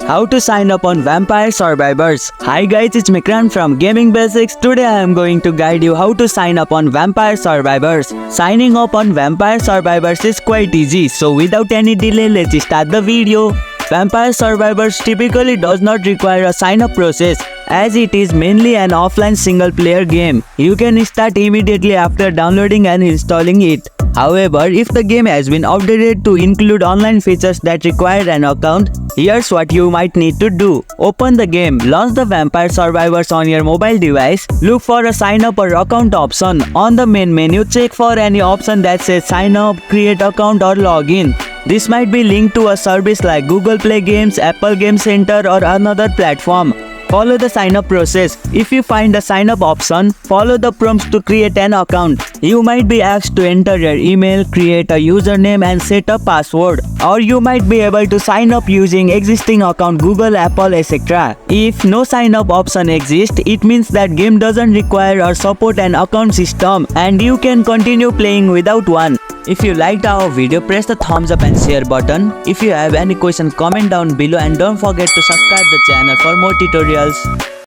How to sign up on Vampire Survivors. Hi guys, it's Mikran from Gaming Basics. Today I am going to guide you how to sign up on Vampire Survivors. Signing up on Vampire Survivors is quite easy, so without any delay, let's start the video. Vampire Survivors typically does not require a sign-up process, as it is mainly an offline single-player game. You can start immediately after downloading and installing it. However, if the game has been updated to include online features that require an account, here's what you might need to do. Open the game, launch the Vampire Survivors on your mobile device, look for a sign up or account option. On the main menu, check for any option that says sign up, create account or login. This might be linked to a service like Google Play Games, Apple Game Center or another platform. Follow the sign up process. If you find a sign up option, follow the prompts to create an account. You might be asked to enter your email, create a username and set a password. Or you might be able to sign up using existing account Google, Apple, etc. If no sign up option exists, it means that game doesn't require or support an account system and you can continue playing without one. If you liked our video, press the thumbs up and share button. If you have any questions, comment down below and don't forget to subscribe the channel for more tutorials.